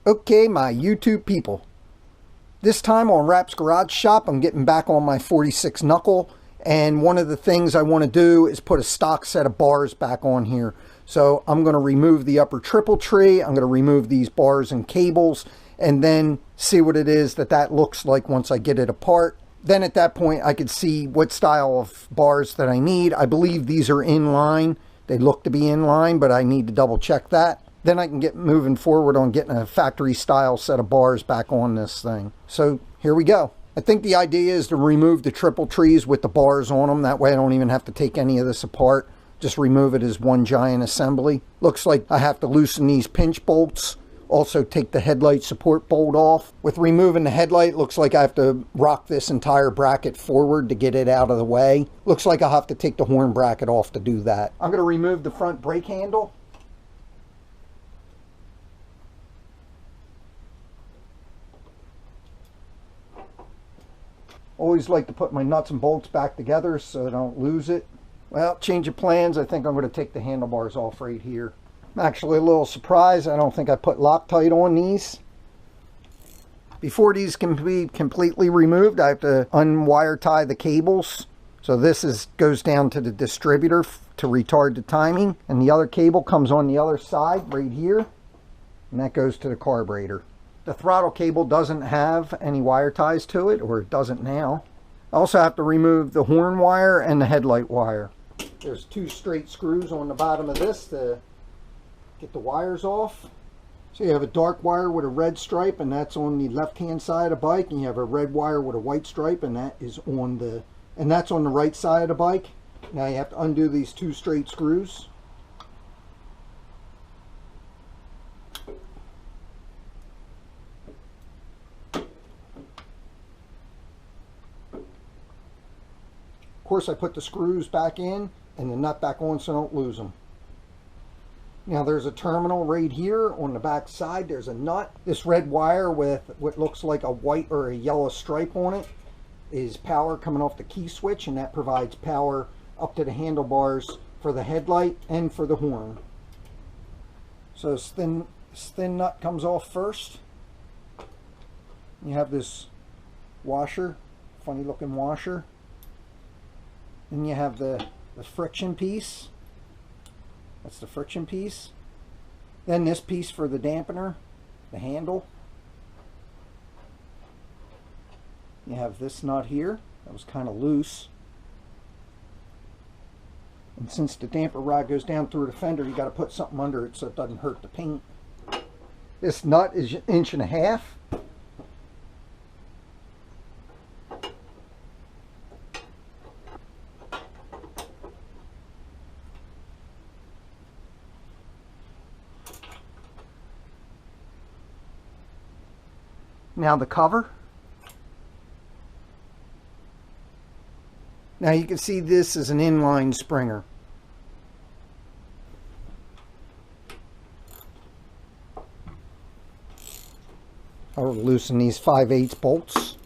Okay, my YouTube people. This time on Rap's Garage Shop, I'm getting back on my 46 Knuckle. And one of the things I want to do is put a stock set of bars back on here. So I'm going to remove the upper triple tree. I'm going to remove these bars and cables. And then see what it is that looks like once I get it apart. Then at that point, I could see what style of bars that I need. I believe these are in line. They look to be in line, but I need to double check that. Then I can get moving forward on getting a factory style set of bars back on this thing. So here we go. I think the idea is to remove the triple trees with the bars on them. That way I don't even have to take any of this apart. Just remove it as one giant assembly. Looks like I have to loosen these pinch bolts. Also take the headlight support bolt off. With removing the headlight, looks like I have to rock this entire bracket forward to get it out of the way. Looks like I'll have to take the horn bracket off to do that. I'm going to remove the front brake handle. Always like to put my nuts and bolts back together so I don't lose it. Well, change of plans. I think I'm going to take the handlebars off right here. I'm actually a little surprised. I don't think I put Loctite on these. Before these can be completely removed, I have to unwire tie the cables. So this goes down to the distributor to retard the timing. And the other cable comes on the other side right here. And that goes to the carburetor. The throttle cable doesn't have any wire ties to it, or it doesn't now. I also have to remove the horn wire and the headlight wire. There's 2 straight screws on the bottom of this to get the wires off. So you have a dark wire with a red stripe, and that's on the left-hand side of the bike, and you have a red wire with a white stripe, and that's on the right side of the bike. Now you have to undo these 2 straight screws. Of course, I put the screws back in and the nut back on so I don't lose them. Now there's a terminal right here on the back side. There's a nut. This red wire with what looks like a white or a yellow stripe on it is power coming off the key switch, and that provides power up to the handlebars for the headlight and for the horn. So this thin nut comes off first. You have this washer, funny looking washer. Then you have the friction piece. That's the friction piece. Then this piece for the dampener, the handle. You have this nut here. That was kind of loose. And since the damper rod goes down through the fender, you got to put something under it so it doesn't hurt the paint. This nut is 1.5 inches. Now the cover. Now you can see this is an inline springer. I'll loosen these 5/8 bolts.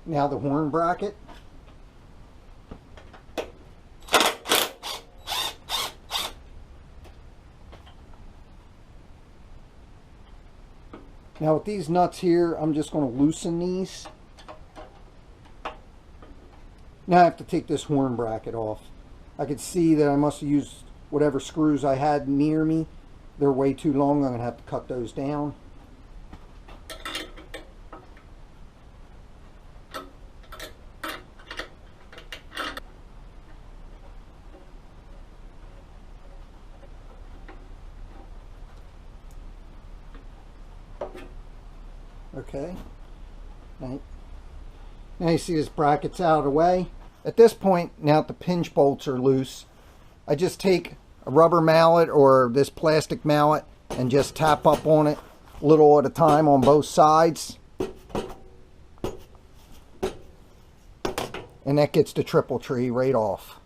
Now the horn bracket. Now with these nuts here, I'm just going to loosen these. Now I have to take this horn bracket off. I could see that I must have used whatever screws I had near me. They're way too long. I'm going to have to cut those down. Okay, now you see this bracket's out of the way. At this point, now that the pinch bolts are loose, I just take a rubber mallet or this plastic mallet and just tap up on it a little at a time on both sides. And that gets the triple tree right off.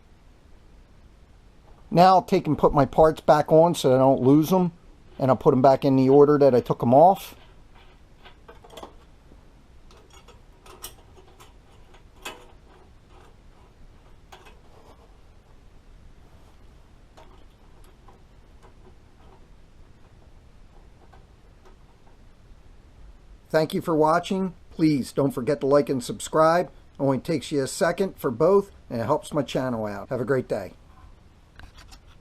Now I'll take and put my parts back on so I don't lose them. And I'll put them back in the order that I took them off. Thank you for watching. Please don't forget to like and subscribe. It only takes you a second for both, and it helps my channel out. Have a great day.